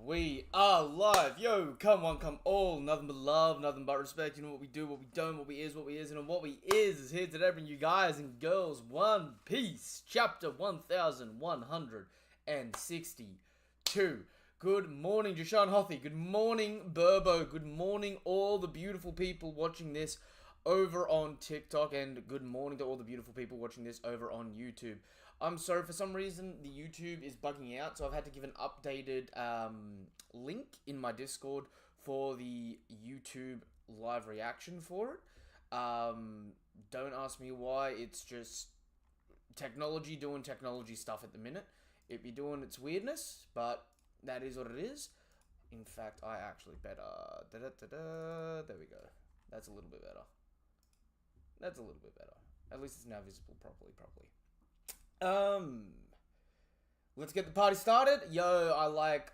We are live. Yo, come one, come all. Nothing but love, nothing but respect. You know what we do, what we don't, what we is, what we isn't, and what we is here today bring you guys and girls One Piece, chapter 1162. Good morning, Jashan Hothy. Good morning, Burbo. Good morning, all the beautiful people watching this over on TikTok, and good morning to all the beautiful people watching this over on YouTube. I'm sorry, for some reason the YouTube is bugging out, so I've had to give an updated link in my Discord for the YouTube live reaction for it. Don't ask me why, it's just technology doing technology stuff at the minute. It be doing its weirdness, but that is what it is. In fact, I actually better... There we go. That's a little bit better. That's a little bit better. At least it's now visible properly. Let's get the party started. Yo, I like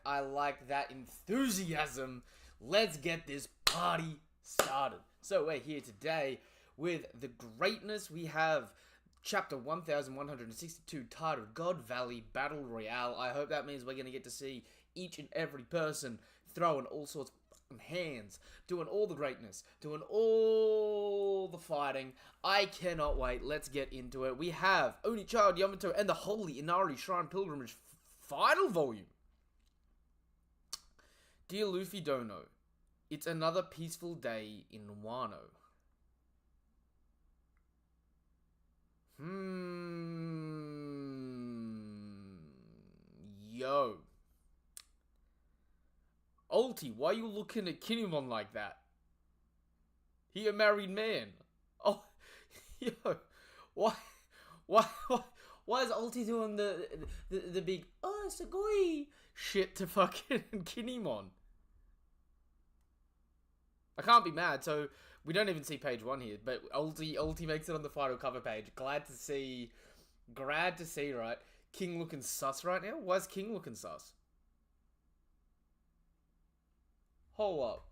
that enthusiasm. Let's get this party started. So we're here today with the greatness. We have chapter 1162 titled God Valley Battle Royale. I hope that means we're going to get to see each and every person throwing all sorts of hands, doing all the greatness, doing all the fighting. I cannot wait. Let's get into it. We have Oni Child Yamato and the Holy Inari Shrine Pilgrimage final volume. Dear Luffy Dono, it's another peaceful day in Wano. Yo. Ulti, why are you looking at Kinemon like that? He a married man. Oh, yo, why is Ulti doing the big Sugoi shit to fucking Kinemon? I can't be mad. So we don't even see page 1 here, but Ulti makes it on the final cover page. Glad to see, right? King looking sus right now. Why is King looking sus? Hold up.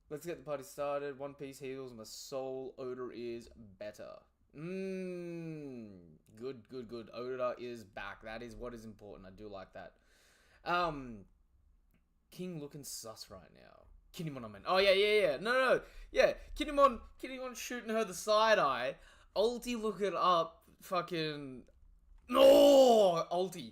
Let's get the party started. One Piece heals my soul. Oda is better. Good. Oda is back. That is what is important. I do like that. King looking sus right now. Kinemon, I mean. Oh, yeah. No. Yeah, Kinemon shooting her the side eye. Ulti looking up. Fucking... No! Ulti.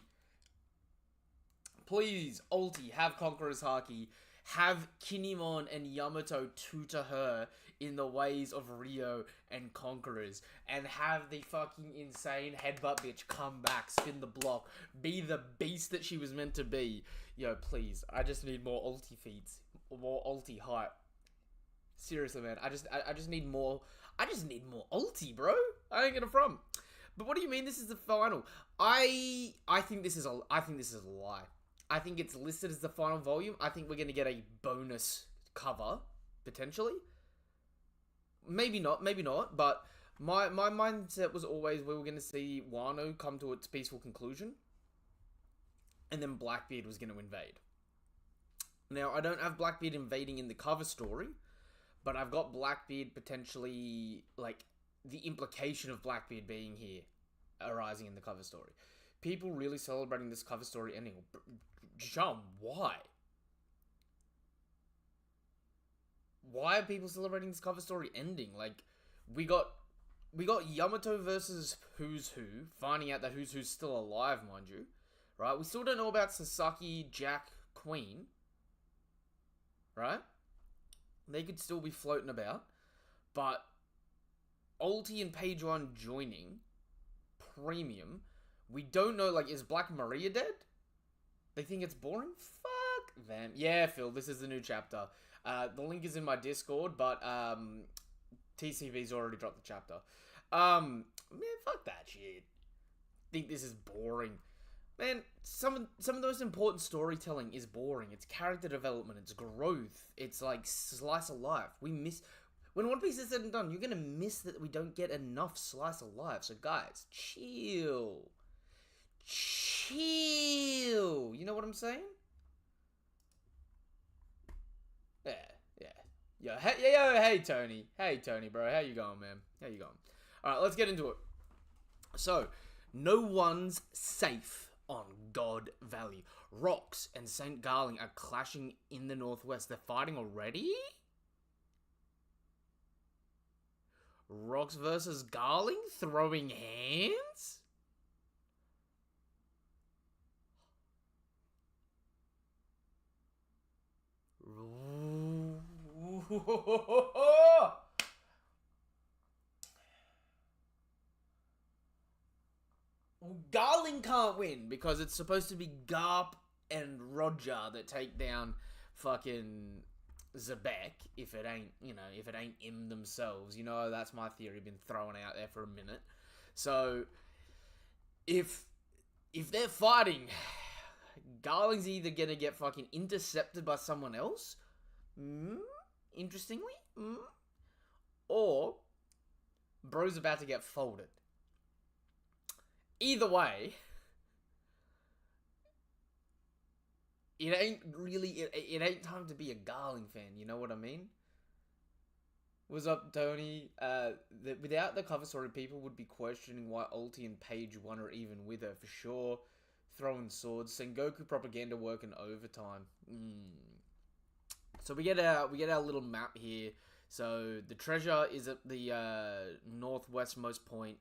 Please, Ulti, have Conqueror's Haki. Have Kinemon and Yamato tutor her in the ways of Rio and Conquerors. And have the fucking insane headbutt bitch come back, spin the block, be the beast that she was meant to be. Yo, please. I just need more Ulti feats. More Ulti hype. Seriously, man. I just need more... I just need more Ulti, bro. I ain't gonna front. But what do you mean this is the final? I think this is a lie. I think it's listed as the final volume. I think we're going to get a bonus cover, potentially. Maybe not, but my mindset was always we were going to see Wano come to its peaceful conclusion, and then Blackbeard was going to invade. Now, I don't have Blackbeard invading in the cover story, but I've got Blackbeard potentially, like, the implication of Blackbeard being here, arising in the cover story. People really celebrating this cover story ending. John, why? Why are people celebrating this cover story ending? Like, we got Yamato versus Who's Who, finding out that Who's Who's still alive, mind you. Right? We still don't know about Sasaki, Jack, Queen. Right? They could still be floating about. But Ulti and Page 1 joining. Premium. We don't know, like, is Black Maria dead? They think it's boring? Fuck them. Yeah, Phil, this is the new chapter. The link is in my Discord, but TCV's already dropped the chapter. Man, fuck that shit. Think this is boring. Man, some of the most important storytelling is boring. It's character development, it's growth, it's like slice of life. We miss... When One Piece is said and done, you're gonna miss that we don't get enough slice of life. So guys, chill. You know what I'm saying? Yeah. Hey, Tony. Hey, Tony, bro. How you going, man? How you going? All right, let's get into it. So, no one's safe on God Valley. Rox and St. Garling are clashing in the northwest. They're fighting already? Rox versus Garling throwing hands? Garling can't win because it's supposed to be Garp and Roger that take down fucking Zebek if it ain't, if it ain't him themselves. That's my theory, been thrown out there for a minute. So, if they're fighting, Garling's either gonna get fucking intercepted by someone else, interestingly, or bro's about to get folded. Either way, it ain't really, it ain't time to be a Garling fan, you know what I mean? What's up, Tony? Without the cover story, people would be questioning why Ulti and Page 1 are even with her, for sure. Throwing swords, Sengoku propaganda working overtime. So we get our little map here. So the treasure is at the northwestmost point.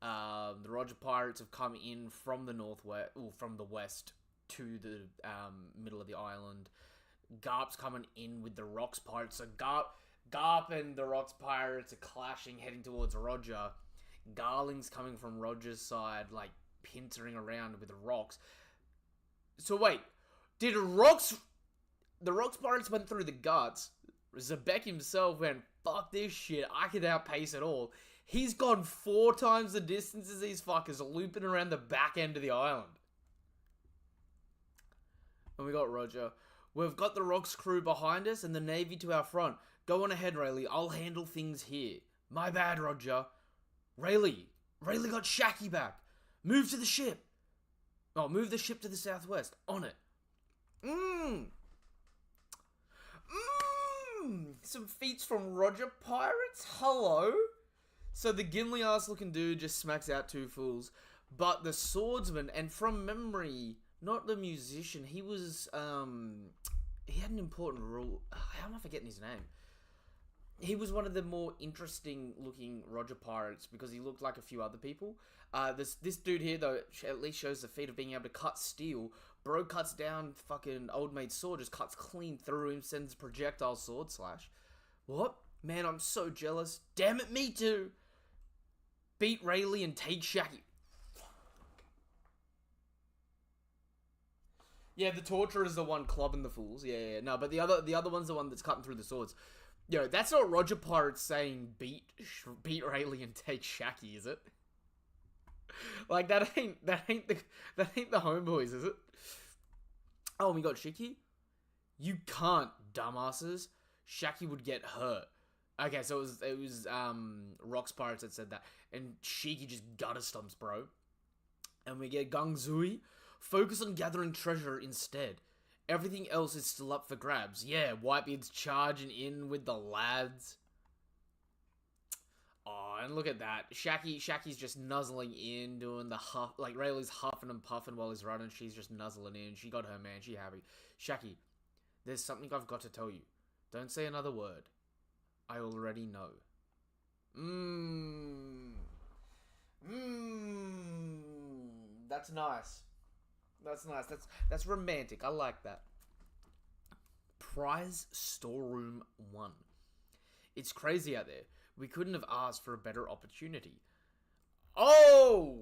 The Roger Pirates have come in from the northwest, or from the west to the middle of the island. Garp's coming in with the Rox Pirates. So Garp and the Rox Pirates are clashing, heading towards Roger. Garling's coming from Roger's side, like pintering around with the Rox. So wait, the Rox Pirates went through the guts. Zebek himself went, fuck this shit, I can outpace it all. He's gone 4 times the distance as these fuckers, looping around the back end of the island. And we got Roger. We've got the Rox crew behind us and the Navy to our front. Go on ahead, Rayleigh. I'll handle things here. My bad, Roger. Rayleigh got Shaki back. Move to the ship. Oh, move the ship to the southwest. On it. Some feats from Roger Pirates. Hello. So the Gimli-ass looking dude just smacks out 2 fools. But the swordsman, and from memory, not the musician, he was, he had an important role. How am I forgetting his name? He was one of the more interesting looking Roger Pirates because he looked like a few other people. This dude here, though, at least shows the feat of being able to cut steel. Bro cuts down fucking old mate's sword, just cuts clean through him, sends projectile sword slash. What? Man, I'm so jealous. Damn it, me too. Beat Rayleigh and take Shaki. Yeah, the Torturer is the one clubbing the fools. Yeah. No, but the other one's the one that's cutting through the swords. Yo, that's not Roger Pirates saying beat Rayleigh and take Shaki, is it? Like that ain't the homeboys, is it? Oh, we got Shiki. You can't, dumbasses. Shaki would get hurt. Okay, so it was Rox Pirates that said that, and Shiki just gutter stumps, bro. And we get Gangzui. Focus on gathering treasure instead. Everything else is still up for grabs. Yeah, Whitebeard's charging in with the lads. Oh, and look at that. Shaki's just nuzzling in, doing the huff. Like, Rayleigh's huffing and puffing while he's running. She's just nuzzling in. She got her man. She happy. Shaki, there's something I've got to tell you. Don't say another word. I already know. That's nice. That's nice. That's romantic. I like that. Prize Storeroom 1. It's crazy out there. We couldn't have asked for a better opportunity. Oh!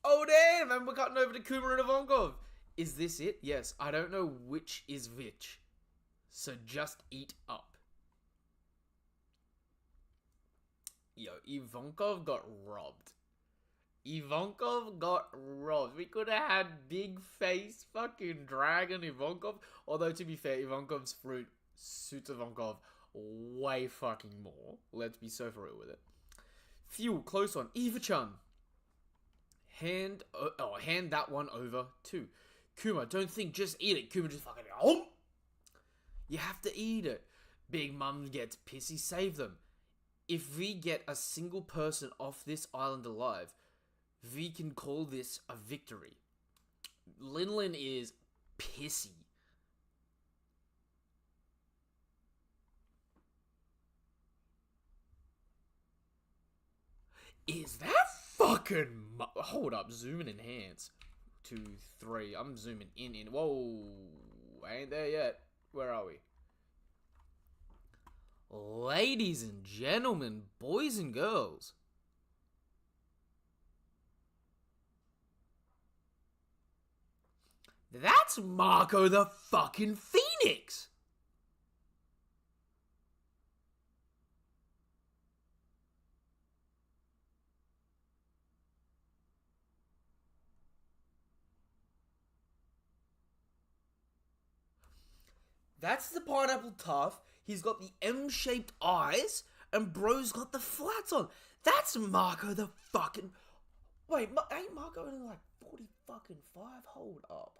Oh damn! And we're cutting over to Kuma and Ivankov. Is this it? Yes. I don't know which is which. So just eat up. Yo, Ivankov got robbed. Ivankov got robbed. We could have had big face fucking dragon Ivankov. Although, to be fair, Ivankov's fruit suits Ivankov way fucking more. Let's be so for real with it. Fuel, close on. Eva-chan. Hand that one over too. Kuma, don't think, just eat it. Kuma just fucking, oh! You have to eat it. Big Mum gets pissy, save them. If we get a single person off this island alive, we can call this a victory. Linlin is pissy. Is that fucking... Hold up, zoom and enhance. 2, 3, I'm zooming in. Whoa, I ain't there yet. Where are we? Ladies and gentlemen, boys and girls. That's Marco the fucking Phoenix! That's the Pineapple Tough. He's got the M-shaped eyes, and bro's got the flats on. That's Marco the fucking... Wait, ain't Marco only like 40 fucking 5? Hold up.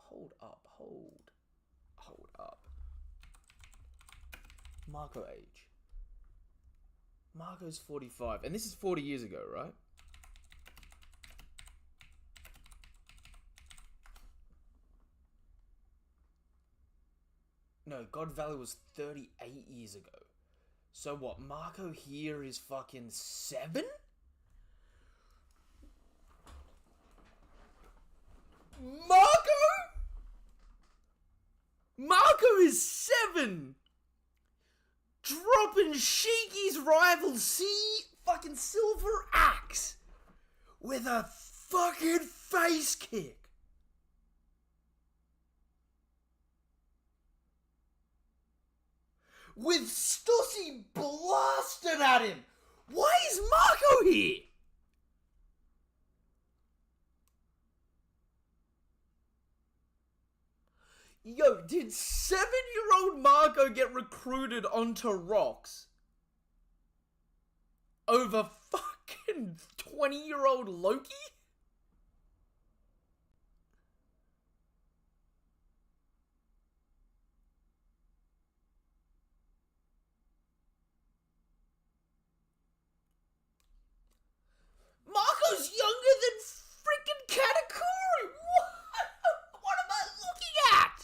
Marco age. Marco's 45, and this is 40 years ago, right? No, God Valley was 38 years ago. So what, Marco here is fucking 7? Marco is 7! Dropping Sheiky's rival fucking Silver Axe with a fucking face kick. With Stussy blasted at him. Why is Marco here? Yo, did 7-year-old Marco get recruited onto Rocks over fucking 20-year-old Loki? Marco's younger than freaking Katakuri! What am I looking at?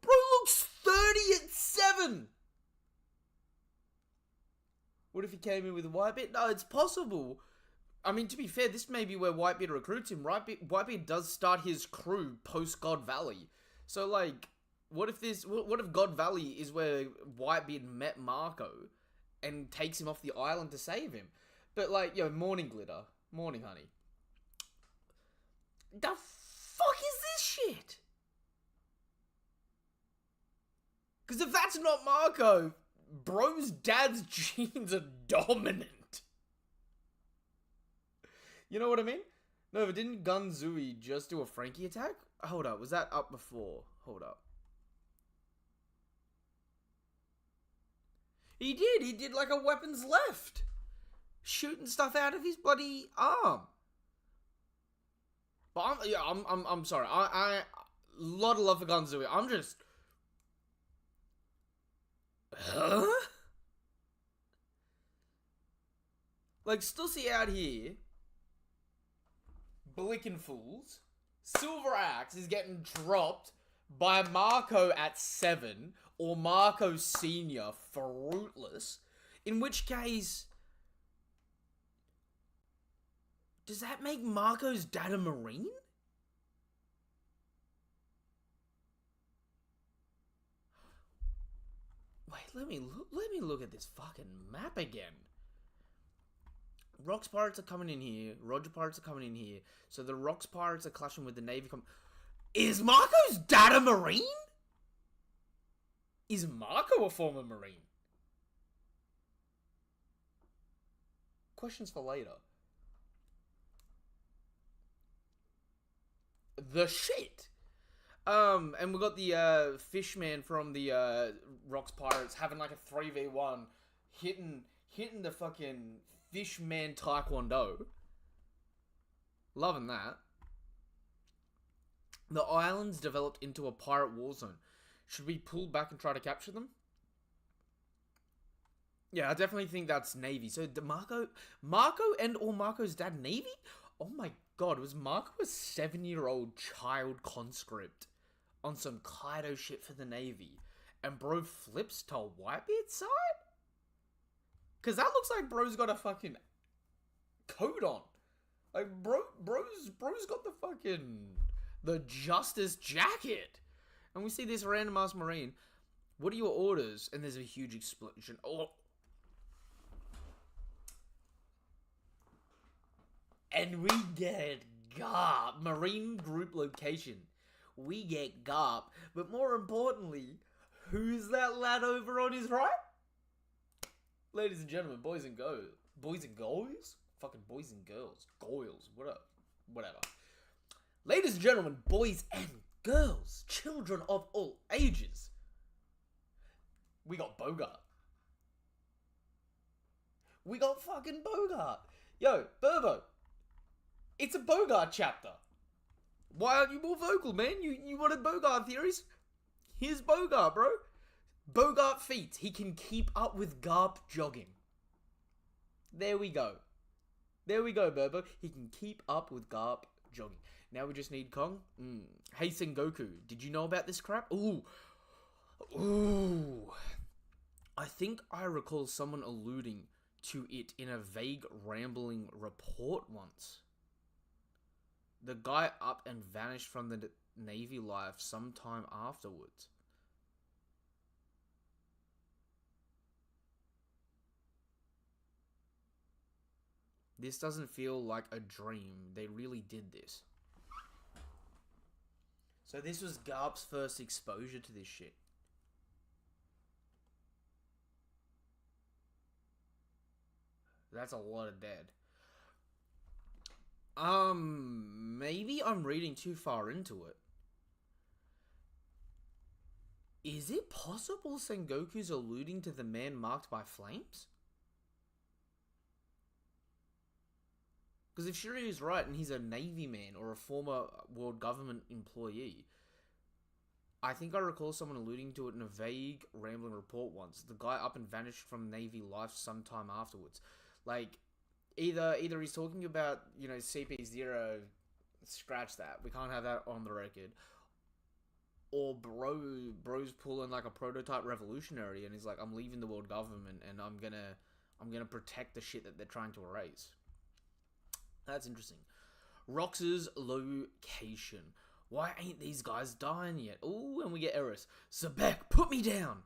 Bro looks 30 at 7! What if he came in with Whitebeard? No, it's possible. I mean, to be fair, this may be where Whitebeard recruits him. Whitebeard does start his crew post-God Valley. So, like... What if God Valley is where Whitebeard met Marco and takes him off the island to save him? But like, yo, morning Glitter. Morning, honey. The fuck is this shit? Because if that's not Marco, bro's dad's genes are dominant. You know what I mean? No, but didn't Gunzui just do a Frankie attack? Hold up, was that up before? Hold up. He did like a weapons left. Shooting stuff out of his bloody arm. But I'm sorry. I lot of love for Gunzui. I'm just... Huh? Like, Stussy out here, blicking fools. Silver Axe is getting dropped by Marco at 7, or Marco Senior, fruitless. In which case, does that make Marco's dad a Marine? Wait, let me look at this fucking map again. Rocks Pirates are coming in here. Roger Pirates are coming in here. So the Rocks Pirates are clashing with the Navy. Is Marco's dad a Marine? Is Marco a former Marine? Questions for later. The shit. And we got the Fishman from the Rocks Pirates having like a 3v1, hitting the fucking Fishman Taekwondo. Loving that. The islands developed into a pirate war zone. Should we pull back and try to capture them? Yeah, I definitely think that's Navy. So Marco and or Marco's dad Navy? Oh my god, was Marco a 7-year-old child conscript on some Kaido shit for the Navy? And bro flips to Whitebeard's side? Cause that looks like bro's got a fucking coat on. Like bro's got the justice jacket. And we see this random ass Marine. What are your orders? And there's a huge explosion. Oh. And we get Garp. Marine group location. We get Garp. But more importantly, who's that lad over on his right? Ladies and gentlemen, boys and girls. Boys and girls? Fucking boys and girls. Goyles. Whatever. Ladies and gentlemen, boys and girls. Children of all ages. We got Bogart. We got fucking Bogart. Yo, Burbo. It's a Bogart chapter. Why aren't you more vocal, man? You wanted Bogart theories? Here's Bogart, bro. Bogart feats. He can keep up with Garp jogging. There we go. There we go, Burbo. He can keep up with Garp jogging. Now we just need Kong. Hey, Sengoku. Did you know about this crap? Ooh. I think I recall someone alluding to it in a vague, rambling report once. The guy up and vanished from the Navy life sometime afterwards. This doesn't feel like a dream. They really did this. So this was Garp's first exposure to this shit. That's a lot of dead. Maybe I'm reading too far into it. Is it possible Sengoku's alluding to the man marked by flames? Because if Shiryu is right and he's a Navy man or a former world government employee, I think I recall someone alluding to it in a vague, rambling report once. The guy up and vanished from Navy life sometime afterwards. Like, either he's talking about, CP0, scratch that. We can't have that on the record. Or bro's pulling like a prototype revolutionary and he's like, I'm leaving the world government and I'm gonna protect the shit that they're trying to erase. That's interesting. Rox's location. Why ain't these guys dying yet? Ooh, and we get Eris. Sebek, put me down!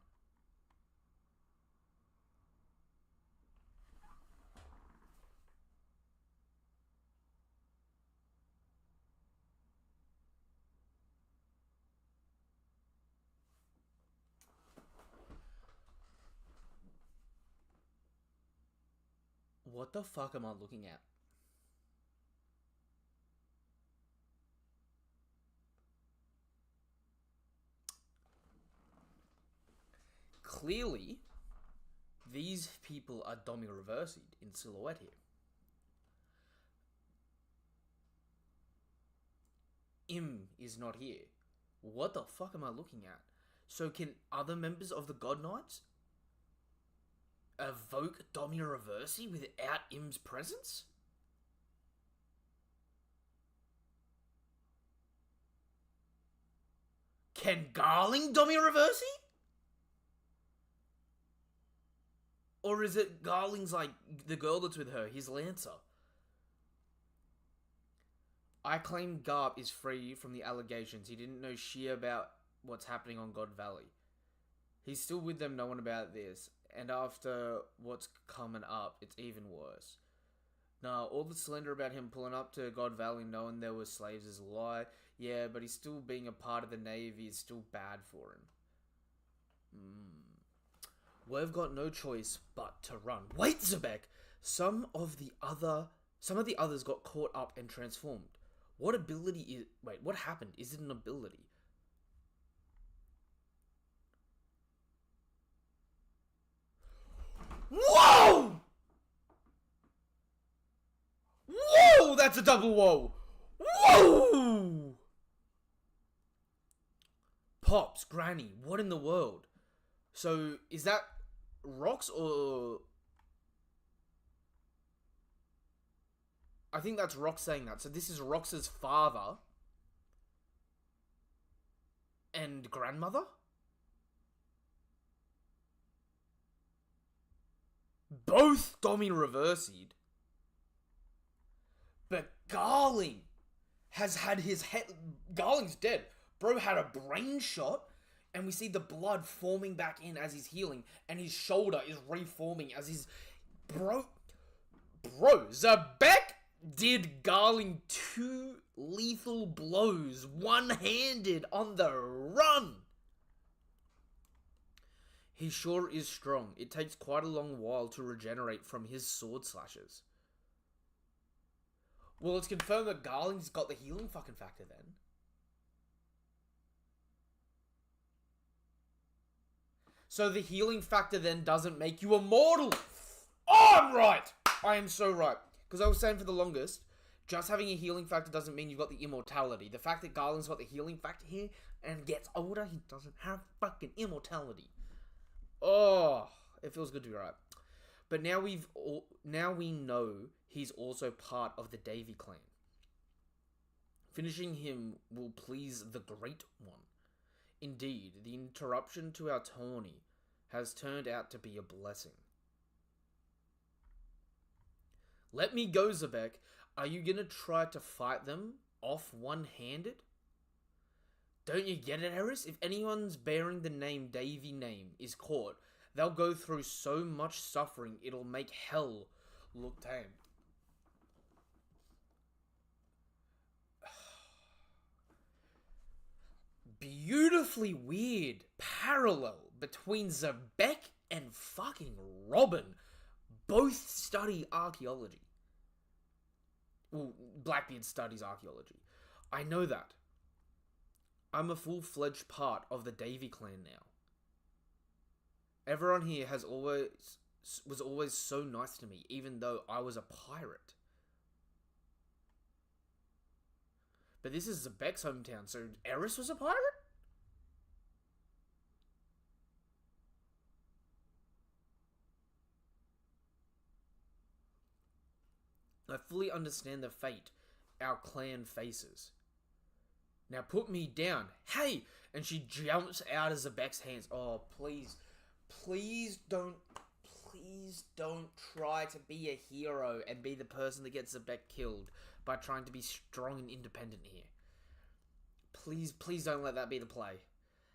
What the fuck am I looking at? Clearly, these people are Domi Reversied in silhouette here. Im is not here. What the fuck am I looking at? So can other members of the God Knights evoke Domi Reversi without Im's presence? Can Garling Domi Reversi? Or is it Garling's like the girl that's with her, his Lancer? I claim Garp is free from the allegations. He didn't know shit about what's happening on God Valley. He's still with them knowing about this. And after what's coming up, it's even worse. Now, all the slander about him pulling up to God Valley knowing there were slaves is a lie. Yeah, but he's still being a part of the Navy is still bad for him. We've got no choice but to run. Wait, Sebek! Some of the others got caught up and transformed. What ability is... Wait, what happened? Is it an ability? Whoa! Whoa! That's a double whoa! Whoa! Pops, Granny, what in the world? So, is that Rox or... I think that's Rox saying that. So this is Rox's father and grandmother? Both Domi reversied. But Garling has had his head... Garling's dead. Bro had a brain shot, and we see the blood forming back in as he's healing, and his shoulder is reforming as his... Bro, Xebec did Garling 2 lethal blows, one-handed on the run. He sure is strong. It takes quite a long while to regenerate from his sword slashes. Well, it's confirmed that Garling's got the healing fucking factor then. So the healing factor then doesn't make you immortal. Oh, I'm right. I am so right. Because I was saying for the longest, just having a healing factor doesn't mean you've got the immortality. The fact that Garling's got the healing factor here and gets older, he doesn't have fucking immortality. Oh, it feels good to be right. But now we know he's also part of the Davy clan. Finishing him will please the Great One. Indeed, the interruption to our tourney has turned out to be a blessing. Let me go, Xebec. Are you gonna try to fight them off one-handed? Don't you get it, Eris? If anyone's bearing the name Davy name is caught, they'll go through so much suffering it'll make hell look tame. Beautifully weird parallel between Xebec and fucking Robin. Both study archaeology. Well, Blackbeard studies archaeology. I know that. I'm a full-fledged part of the Davy clan now. Everyone here was always so nice to me, even though I was a pirate. But this is Xebec's hometown, so Eris was a pirate? I fully understand the fate our clan faces. Now put me down. Hey! And she jumps out of Xebec's hands. Oh, please. Please don't try to be a hero and be the person that gets Xebec killed by trying to be strong and independent here. Please don't let that be the play.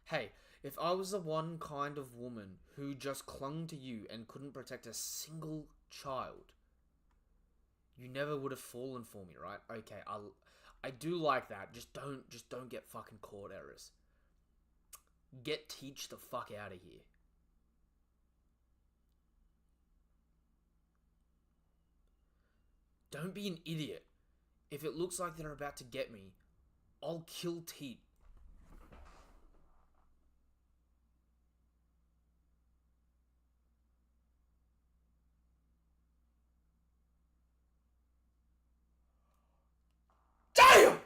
Hey, if I was the one kind of woman who just clung to you and couldn't protect a single child, you never would have fallen for me, right? Okay, I do like that. Just don't get fucking caught, Eris. Get Teach the fuck out of here. Don't be an idiot. If it looks like they're about to get me, I'll kill Teach. Damn!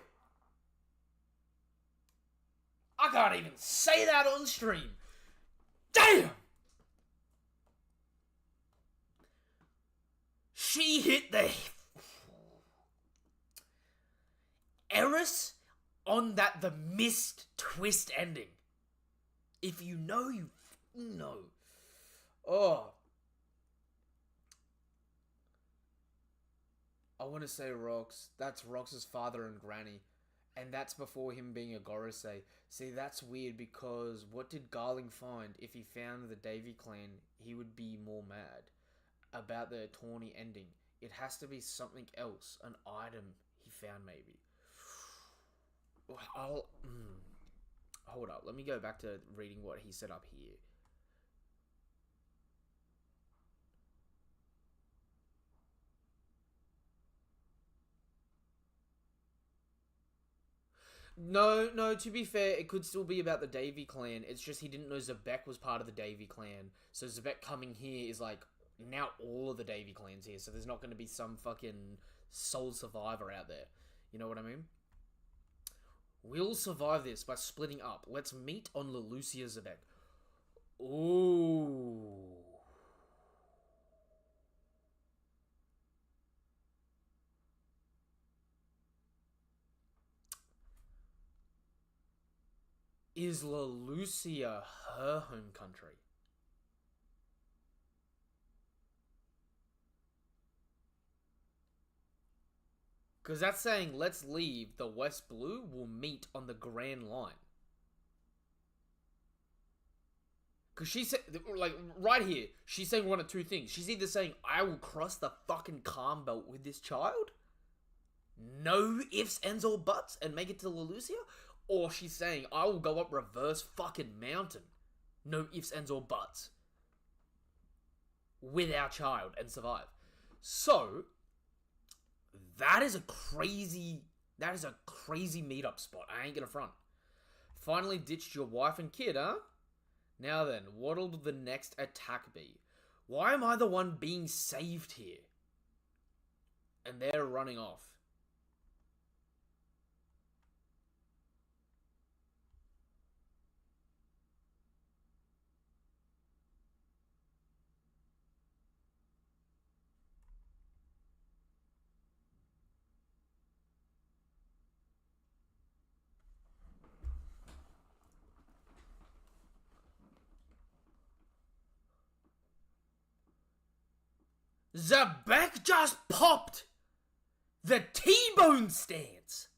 I can't even say that on stream. Damn! She hit the... Eris on the missed twist ending. If you know, you know. Oh. I want to say Rox. That's Rox's father and granny. And that's before him being a Gorosei. See, that's weird because what did Garling find? If he found the Davy clan, he would be more mad about the tourney ending. It has to be something else. An item he found, maybe. Hold up. Let me go back to reading what he said up here. No, to be fair, it could still be about the Davy clan. It's just he didn't know Xebec was part of the Davy clan. So Xebec coming here is like, now all of the Davy clan's here. So there's not going to be some fucking sole survivor out there. You know what I mean? We'll survive this by splitting up. Let's meet on Lelucia Xebec. Ooh. Is Leloucia her home country? Because that's saying, let's leave, the West Blue will meet on the Grand Line. Because she said, like, right here, she's saying one of two things. She's either saying, I will cross the fucking calm belt with this child, no ifs, ands, or buts, and make it to Leloucia, or she's saying, I will go up reverse fucking mountain, no ifs, ands, or buts, with our child and survive. So, that is a crazy meetup spot. I ain't gonna front. Finally ditched your wife and kid, huh? Now then, what'll the next attack be? Why am I the one being saved here? And they're running off. Zabek just popped the T-bone stance.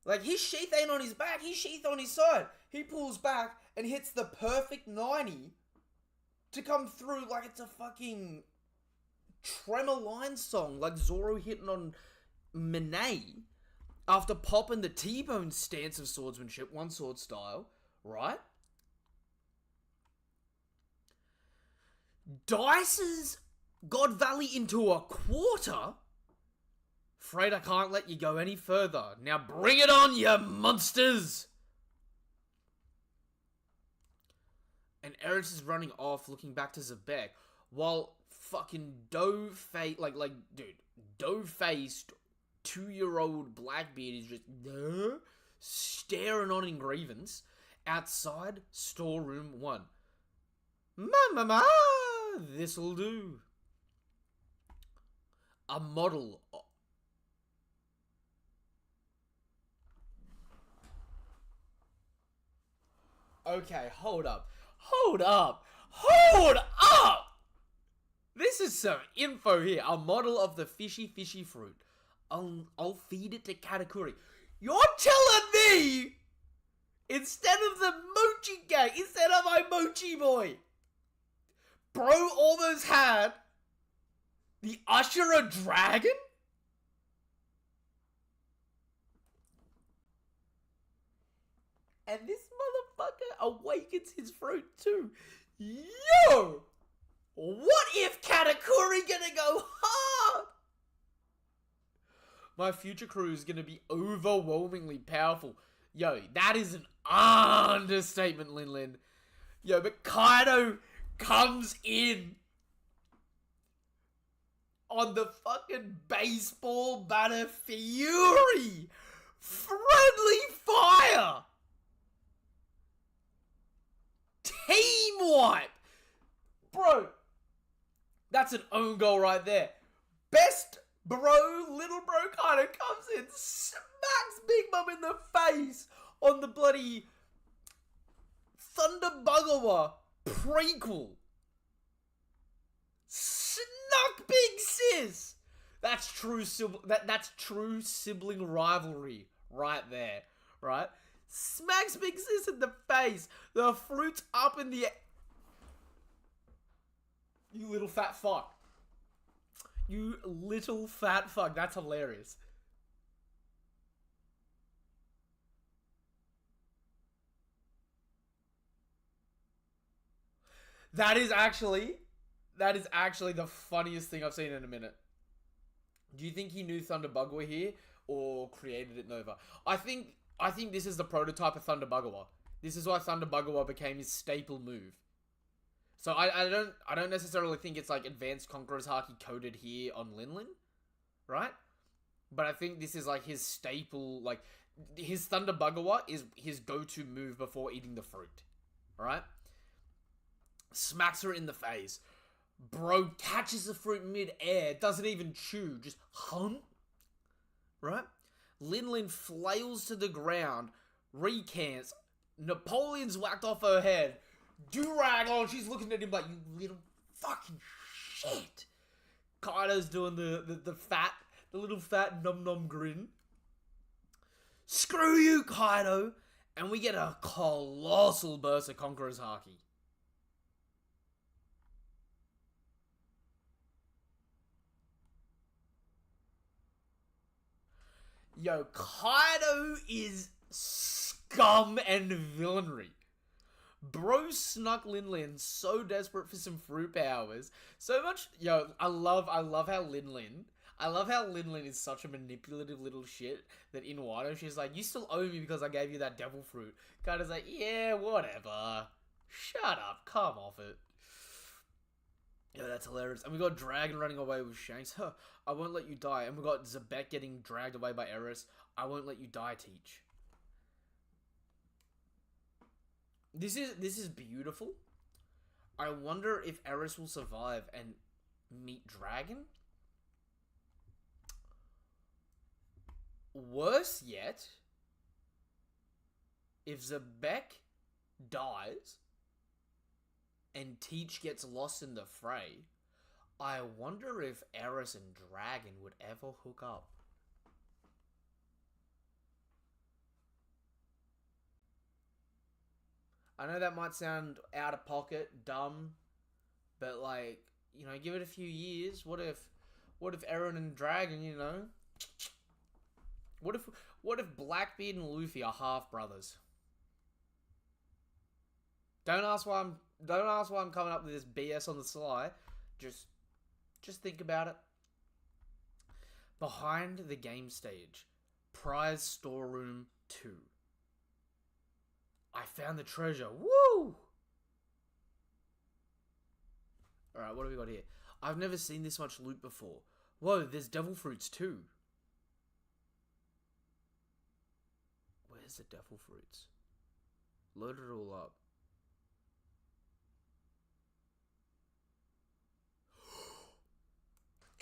Like, his sheath ain't on his back, his sheath on his side. He pulls back and hits the perfect 90 to come through like it's a fucking Tremor Line song, like Zoro hitting on Monet after popping the T-bone stance of swordsmanship, one sword style, right? Dices God Valley into a quarter? Afraid I can't let you go any further. Now bring it on, you monsters! And Eris is running off, looking back to Zabek, while fucking doe-faced, doe-faced 2-year-old Blackbeard is just staring on in grievance outside storeroom 1. Ma! This'll do. A model. Okay, hold up. This is some info here. A model of the fishy fruit. I'll feed it to Katakuri. You're telling me, instead of the Mochi gang, instead of my Mochi boy, bro almost had the Ashura dragon? And this motherfucker awakens his fruit too. Yo! What if Katakuri gonna go hard? My future crew is gonna be overwhelmingly powerful. Yo, that is an understatement, Lin. Yo, but Kaido comes in on the fucking baseball batter fury. Friendly fire. Team wipe. Bro, that's an own goal right there. Best bro, little bro kind of comes in, smacks Big Mom in the face on the bloody Thunder Buggawa prequel. Snuck Big Sis. That's true that's true sibling rivalry right there, right? Smacks Big Sis in the face. The fruit's up in the air. You little fat fuck. You little fat fuck. That's hilarious. That is actually the funniest thing I've seen in a minute. Do you think he knew Thunder Buggawa here or created it Nova? I think this is the prototype of Thunder Buggawa. This is why Thunder Buggawa became his staple move. So I don't necessarily think it's like Advanced Conqueror's Haki coded here on Linlin, right? But I think this is like his staple, like his Thunder Buggawa is his go-to move before eating the fruit, right? Smacks her in the face. Bro catches the fruit mid-air, doesn't even chew, just hum, right? Lin Lin flails to the ground, recants. Napoleon's whacked off her head. Durag on, she's looking at him like, you little fucking shit. Kaido's doing the little fat num num grin. Screw you, Kaido. And we get a colossal burst of Conqueror's Haki. Yo, Kaido is scum and villainy. Bro snuck Lin Lin so desperate for some fruit powers. So much, yo, I love how Lin Lin is such a manipulative little shit that in Wano she's like, you still owe me because I gave you that devil fruit. Kaido's like, yeah, whatever. Shut up, come off it. Yeah, that's hilarious. And we got Dragon running away with Shanks. Huh, I won't let you die. And we got Zebek getting dragged away by Eris. I won't let you die, Teach. This is beautiful. I wonder if Eris will survive and meet Dragon. Worse yet, if Zebek dies and Teach gets lost in the fray, I wonder if Eris and Dragon would ever hook up. I know that might sound out of pocket, dumb, but like, you know, give it a few years. What if Eren and Dragon, you know? What if Blackbeard and Luffy are half brothers? Don't ask why I'm coming up with this BS on the sly. Just think about it. Behind the game stage, prize storeroom 2. I found the treasure. Woo! Alright, what do we got here? I've never seen this much loot before. Whoa, there's devil fruits too. Where's the devil fruits? Load it all up.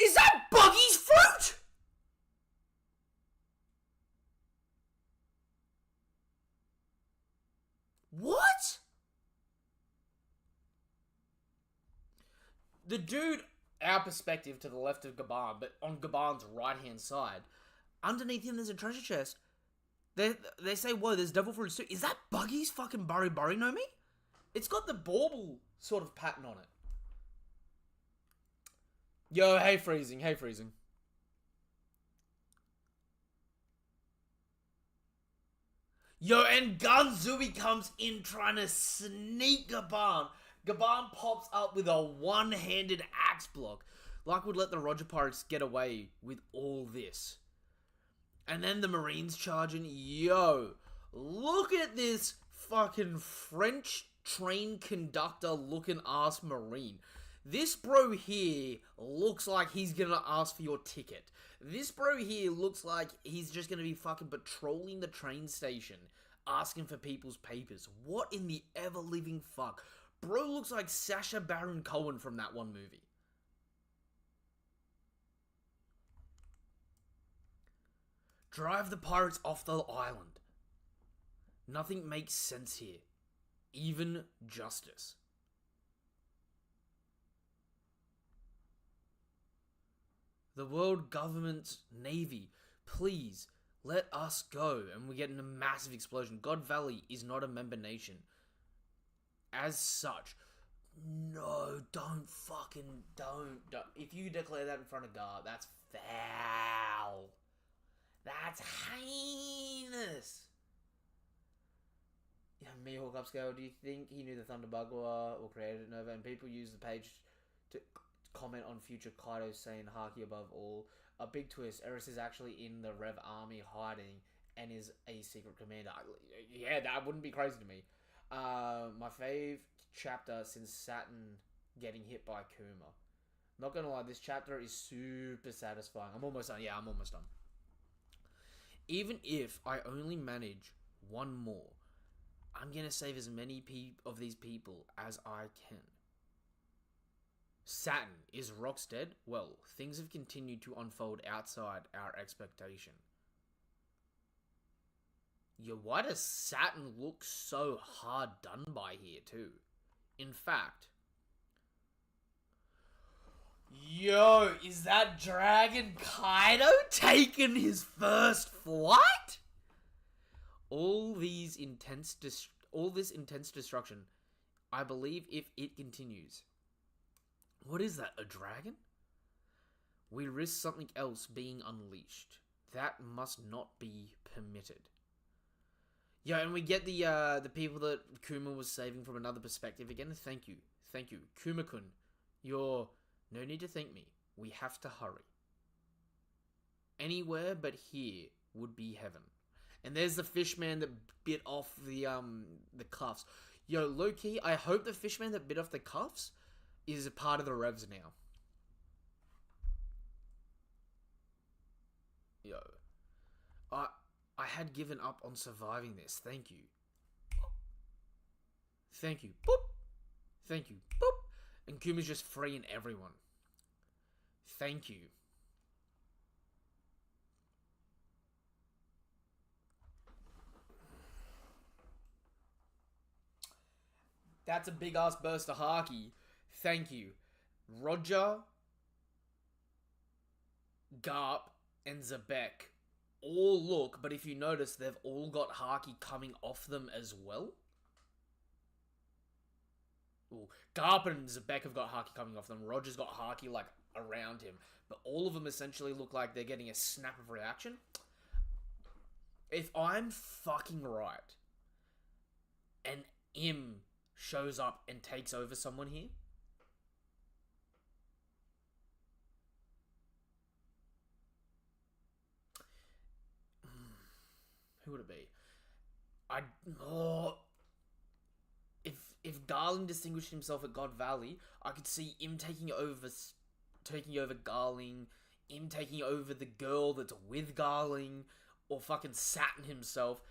Is that Buggy's fruit? What? The dude, our perspective to the left of Gaban, but on Gaban's right-hand side, underneath him there's a treasure chest. They say, whoa, there's devil fruits too. Is that Buggy's fucking Bari no Mi? It's got the bauble sort of pattern on it. Yo, hey freezing. Yo, and Ganzui comes in trying to sneak Gaban. Gaban pops up with a one-handed axe block. Like would let the Roger Pirates get away with all this. And then the Marines charging. Yo, look at this fucking French train conductor looking ass Marine. This bro here looks like he's gonna ask for your ticket. This bro here looks like he's just gonna be fucking patrolling the train station, asking for people's papers. What in the ever-living fuck? Bro looks like Sacha Baron Cohen from that one movie. Drive the pirates off the island. Nothing makes sense here. Even justice. The world government's navy, please let us go. And we get in a massive explosion. God Valley is not a member nation. As such, no, don't. If you declare that in front of God, that's foul. That's heinous. Yeah, Mihawk Upscale, do you think he knew the Thunderbugua or created Nova? And people use the page to comment on future Kaido saying Haki above all. A big twist, Eris is actually in the Rev army hiding and is a secret commander. Yeah, that wouldn't be crazy to me. My fave chapter since Saturn getting hit by Kuma. Not gonna lie, this chapter is super satisfying. I'm almost done. Yeah, I'm almost done. Even if I only manage one more, I'm gonna save as many of these people as I can. Saturn, is Rox dead? Well, things have continued to unfold outside our expectation. Yo, why does Saturn look so hard done by here, too? In fact... Yo, is that Dragon Kaido taking his first flight? All this intense destruction, I believe if it continues. What is that, a dragon? We risk something else being unleashed. That must not be permitted. Yeah, and we get the people that Kuma was saving from another perspective again. Thank you. Thank you. Kuma-kun, you're... No need to thank me. We have to hurry. Anywhere but here would be heaven. And there's the fishman that bit off the cuffs. Yo, low-key, I hope the fishman that bit off the cuffs is a part of the Revs now. Yo. I had given up on surviving this. Thank you. Thank you. Boop. Thank you. Boop. And Kuma's just freeing everyone. Thank you. That's a big ass burst of haki. Thank you. Roger, Garp, and Zebek all look, but if you notice, they've all got haki coming off them as well. Ooh, Garp and Zebek have got haki coming off them. Roger's got haki, like, around him. But all of them essentially look like they're getting a snap of reaction. If I'm fucking right, and Im shows up and takes over someone here, who would it be? If Garling distinguished himself at God Valley, I could see him taking over Garling, him taking over the girl that's with Garling, or fucking Saturn himself.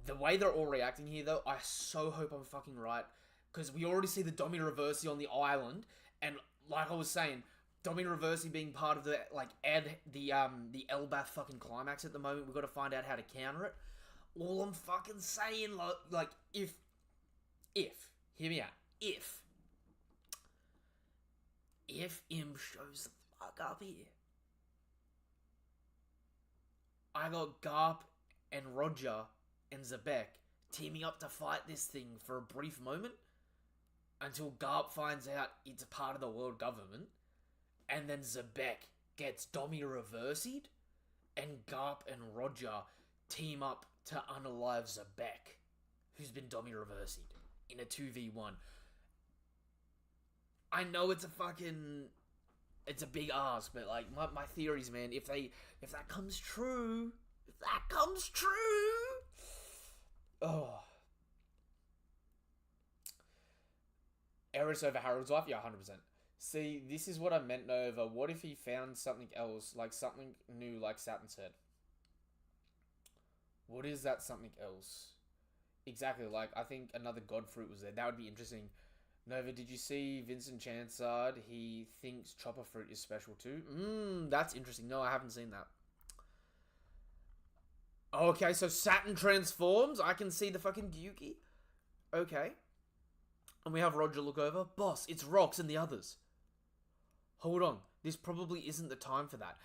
The way they're all reacting here, though, I so hope I'm fucking right, because we already see the Domi Reversi on the island, and like I was saying, Domi Reversi being part of the the Elbath fucking climax at the moment. We've got to find out how to counter it. All I'm fucking saying, like, if, hear me out, if Im shows the fuck up here, I got Garp and Roger and Zebek teaming up to fight this thing for a brief moment until Garp finds out it's a part of the world government, and then Zebek gets Domi Reversi'd, and Garp and Roger team up to unalive Zebek, who's been Domi Reversi'd, in a 2v1. I know it's a big ask, but like my theories, man, if that comes true, oh. Eris over Harold's wife? Yeah, 100%. See, this is what I meant, Nova. What if he found something else, like something new, like Saturn said? What is that something else? Exactly, like, I think another Godfruit was there. That would be interesting. Nova, did you see Vincent Chansard? He thinks Chopper Fruit is special too. That's interesting. No, I haven't seen that. Okay, so Saturn transforms. I can see the fucking Gyuki. Okay. And we have Roger look over. Boss, it's Rox and the others. Hold on. This probably isn't the time for that.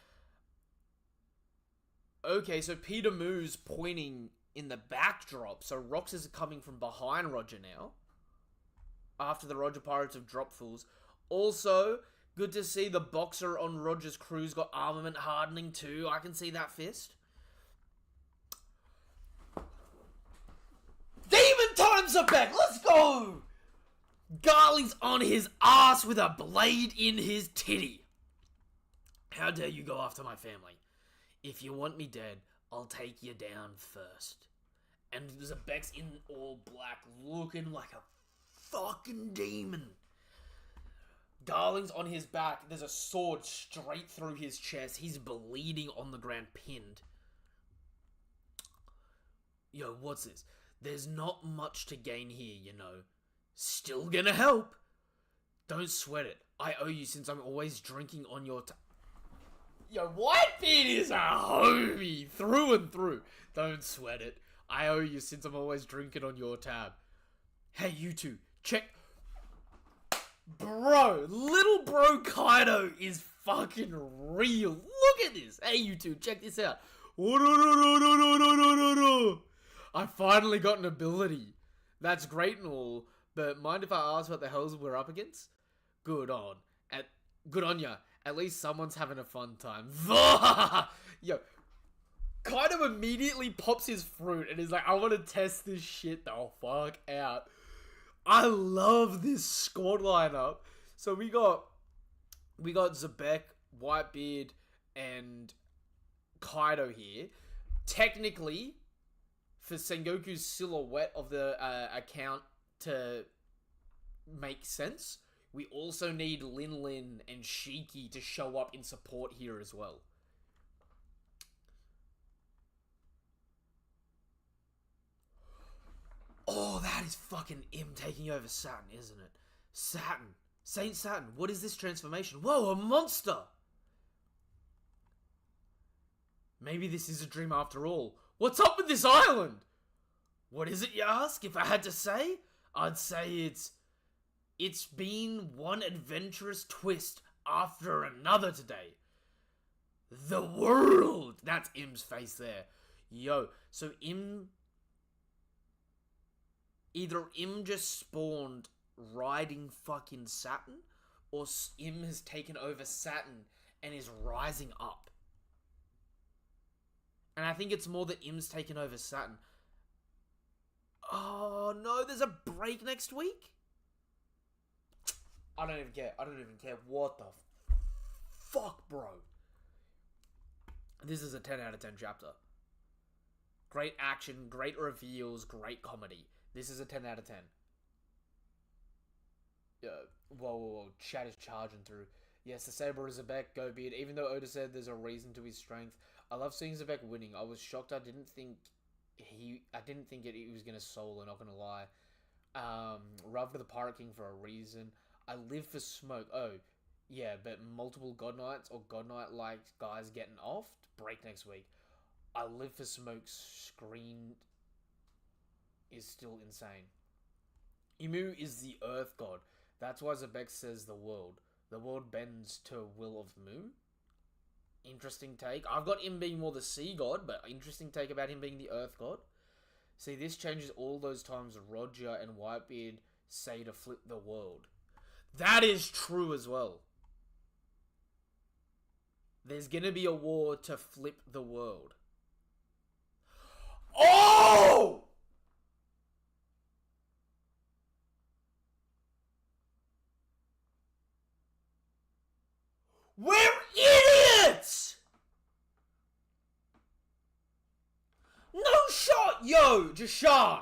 Okay, so Peter Moo's pointing in the backdrop. So Rox is coming from behind Roger now. After the Roger Pirates have dropped fools. Also, good to see the boxer on Roger's crew's got armament hardening too. I can see that fist. Demon times are back! Let's go! Garling's on his ass with a blade in his titty. How dare you go after my family? If you want me dead, I'll take you down first. And Zebek's in all black, looking like a fucking demon. Garling's on his back. There's a sword straight through his chest. He's bleeding on the ground, pinned. Yo, what's this? There's not much to gain here, you know. Still gonna help. Don't sweat it. I owe you since I'm always drinking on your Yo, Whitebeard is a homie through and through. Don't sweat it. I owe you since I'm always drinking on your tab. Hey, you two, check. Bro, little bro Kaido is fucking real. Look at this. Hey, you two, check this out. I finally got an ability. That's great and all, but mind if I ask what the hell we're up against? Good on. Good on ya. At least someone's having a fun time. Yo, Kaido immediately pops his fruit and is like, I want to test this shit the fuck out. I love this squad lineup. So we got Zebek, Whitebeard, and Kaido here. Technically, for Sengoku's silhouette of the account to make sense, we also need Lin Lin and Shiki to show up in support here as well. Oh, that is fucking Im taking over Saturn, isn't it? Saturn. Saint Saturn, what is this transformation? Whoa, a monster! Maybe this is a dream after all. What's up with this island? What is it, you ask? If I had to say, I'd say it's been one adventurous twist after another today. The world! That's Im's face there. Yo, so either Im just spawned riding fucking Saturn, or Im has taken over Saturn and is rising up. And I think it's more that Im's taken over Saturn. Oh no, there's a break next week? I don't even care. What the fuck, bro? This is a 10 out of 10 chapter. Great action, great reveals, great comedy. This is a 10 out of 10. Whoa. Chat is charging through. Yes, the Saber is Zebek, go beard. Even though Oda said there's a reason to his strength, I love seeing Zebek winning. I was shocked. I didn't think he was gonna solo, not gonna lie. Rub to the Pirate King for a reason. I live for smoke. Oh, yeah, but multiple God Knights or God Knight like guys getting off. Break next week. I live for smoke's screen is still insane. Imu is the Earth God. That's why Zebek says the world. The world bends to will of Mu. Interesting take. I've got him being more the Sea God, but interesting take about him being the Earth God. See, this changes all those times Roger and Whitebeard say to flip the world. That is true as well. There's gonna be a war to flip the world. Oh! We're idiots! No shot, yo, Jashan.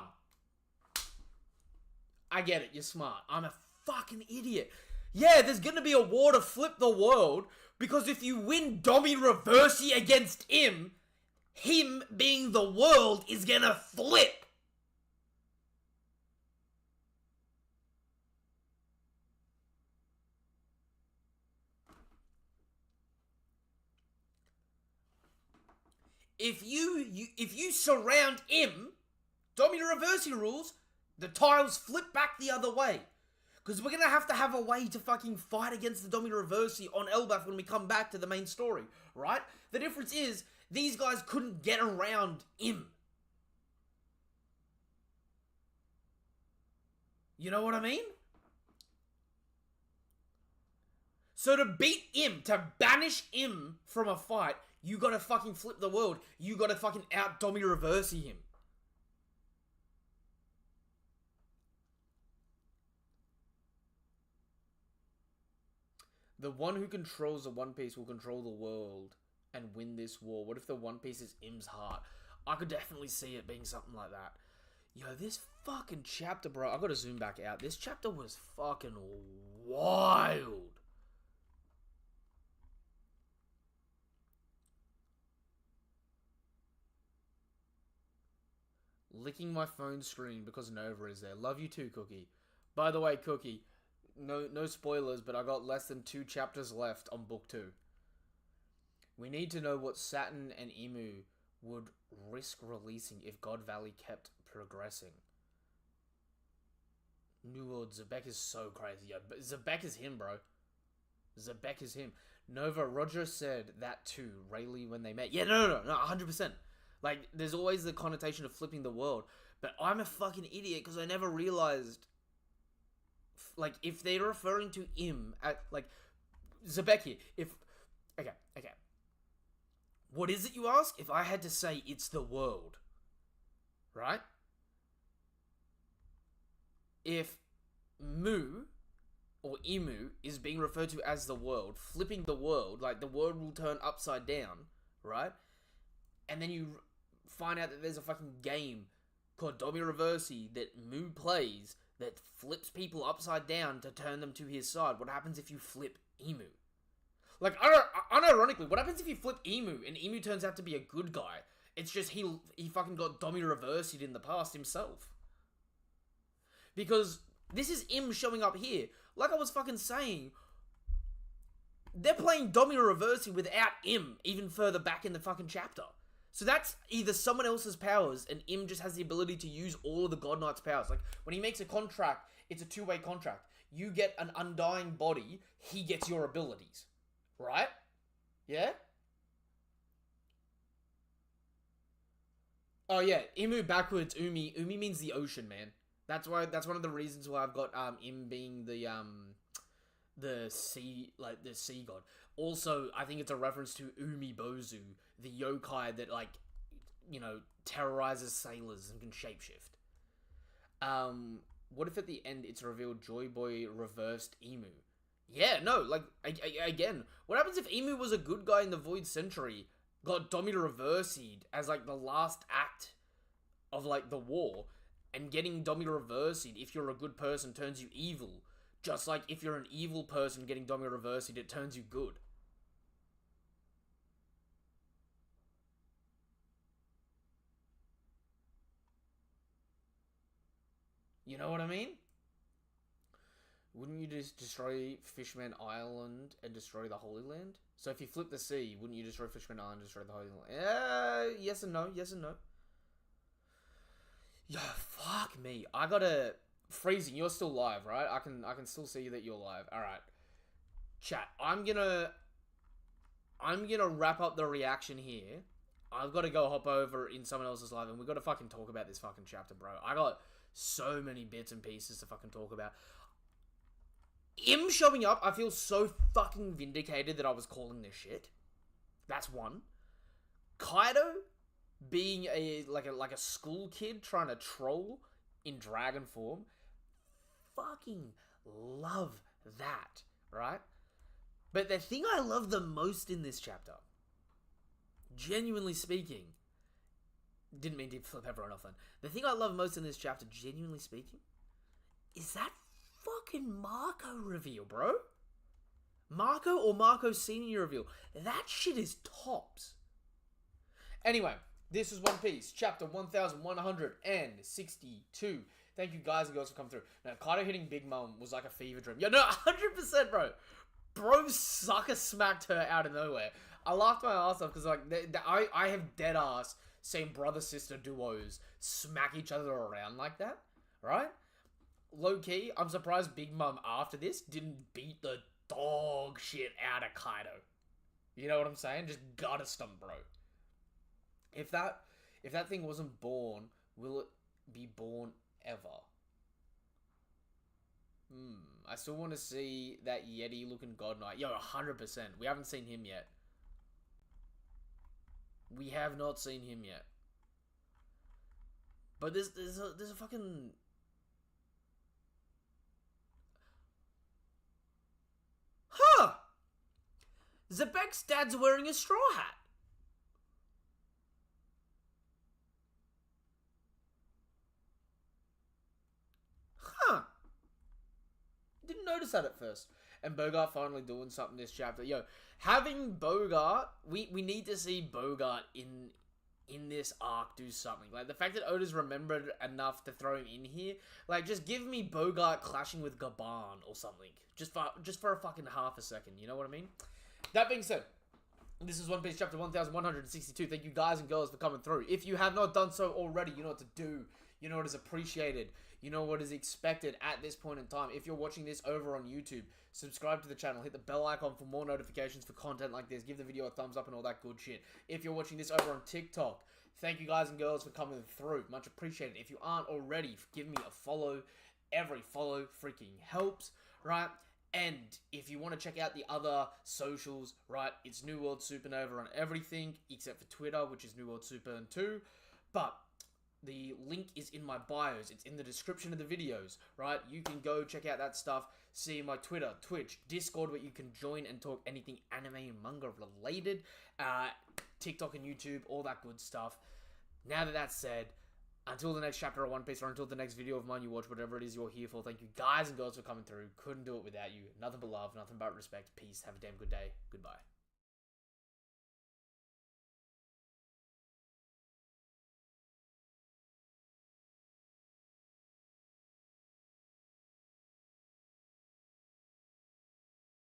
I get it, you're smart. I'm a fucking idiot. Yeah, there's gonna be a war to flip the world, because if you win Domi Reversi against him being the world is gonna flip. If you surround him, Domi Reversi rules, the tiles flip back the other way. Because we're going to have a way to fucking fight against the Domi Reversi on Elbaf when we come back to the main story, right? The difference is, these guys couldn't get around him. You know what I mean? So to beat him, to banish him from a fight, you gotta fucking flip the world. You gotta fucking out Domi Reversi him. The one who controls the One Piece will control the world and win this war. What if the One Piece is Im's heart? I could definitely see it being something like that. Yo, this fucking chapter, bro. I gotta zoom back out. This chapter was fucking wild. Licking my phone screen because Nova is there. Love you too, Cookie. By the way, Cookie, no spoilers, but I got less than 2 chapters left on book 2. We need to know what Saturn and Imu would risk releasing if God Valley kept progressing. New World, Zebek is so crazy. Yeah, but Zebek is him, bro. Zebek is him. Nova, Roger said that too, Rayleigh when they met. Yeah, no, 100%. Like, there's always the connotation of flipping the world. But I'm a fucking idiot because I never realized, like, if they're referring to him at, like, Zebek here, if... Okay. What is it, you ask? If I had to say it's the world, right? If Mu or Imu is being referred to as the world, flipping the world, like the world will turn upside down, right? And then you find out that there's a fucking game called Domi Reversi that Mu plays that flips people upside down to turn them to his side. What happens if you flip Emu? Like, unironically, what happens if you flip Emu and Emu turns out to be a good guy? It's just he fucking got Domi Reversi'd in the past himself. Because this is him showing up here. Like I was fucking saying, they're playing Domi Reversi without Im even further back in the fucking chapter. So that's either someone else's powers and Im just has the ability to use all of the God Knight's powers. Like, when he makes a contract, it's a two-way contract. You get an undying body, he gets your abilities. Right? Yeah? Oh yeah, Imu backwards, Umi. Umi means the ocean, man. That's one of the reasons why I've got Im being the sea, like the sea god. Also, I think it's a reference to Umi Bozu, the yokai that, like, you know, terrorizes sailors and can shapeshift. What if at the end it's revealed Joy Boy reversed Emu? Yeah, no, like, again, what happens if Emu was a good guy in the Void Century, got Domi Reversi'd as, like, the last act of, like, the war, and getting Domi Reversi'd, if you're a good person, turns you evil, just like if you're an evil person getting Domi Reversi'd, it turns you good. You know what I mean? Wouldn't you just destroy Fishman Island and destroy the Holy Land? So if you flip the sea, wouldn't you destroy Fishman Island and destroy the Holy Land? Yes and no. Yo, fuck me. I gotta... Freezing, you're still live, right? I can still see that you're live. Alright. Chat, I'm gonna wrap up the reaction here. I've got to go hop over in someone else's live, and we've got to fucking talk about this fucking chapter, bro. I got so many bits and pieces to fucking talk about. Him showing up, I feel so fucking vindicated that I was calling this shit. That's one. Kaido being a school kid trying to troll in dragon form. Fucking love that, right? But the thing I love the most in this chapter, genuinely speaking, didn't mean to flip everyone off then. The thing I love most in this chapter, genuinely speaking, is that fucking Marco reveal, bro. Marco or Marco Senior reveal. That shit is tops. Anyway, this is One Piece, chapter 1162. Thank you guys and girls for coming through. Now, Kaido hitting Big Mom was like a fever dream. Yeah, no, 100%, bro. Bro sucker smacked her out of nowhere. I laughed my ass off because, like, I have dead ass seen brother-sister duos smack each other around like that, right? Low-key, I'm surprised Big Mom after this didn't beat the dog shit out of Kaido. You know what I'm saying? Just gutter stomp, bro. If that thing wasn't born, will it be born ever? I still want to see that Yeti-looking God Knight. Yo, 100%. We haven't seen him yet. We have not seen him yet. But there's a fucking... Huh! Zebek's dad's wearing a straw hat. Huh. Didn't notice that at first. And Bogart finally doing something this chapter. Yo, having Bogart, we need to see Bogart in this arc do something. Like, the fact that Oda's remembered enough to throw him in here, like, just give me Bogart clashing with Gaban or something. Just for a fucking half a second, you know what I mean? That being said, This is One Piece chapter 1162. Thank you guys and girls for coming through. If you have not done so already, you know what to do. You know what is appreciated. You know what is expected at this point in time. If you're watching this over on YouTube, subscribe to the channel. Hit the bell icon for more notifications for content like this. Give the video a thumbs up and all that good shit. If you're watching this over on TikTok, thank you guys and girls for coming through. Much appreciated. If you aren't already, give me a follow. Every follow freaking helps, right? And if you want to check out the other socials, right, it's New World Supernova on everything except for Twitter, which is New World Super and 2. But the link is in my bios. It's in the description of the videos, right? You can go check out that stuff. See my Twitter, Twitch, Discord, where you can join and talk anything anime and manga related. TikTok and YouTube, all that good stuff. Now that that's said, until the next chapter of One Piece, or until the next video of mine you watch, whatever it is you're here for, thank you guys and girls for coming through. Couldn't do it without you. Nothing but love, nothing but respect. Peace. Have a damn good day. Goodbye.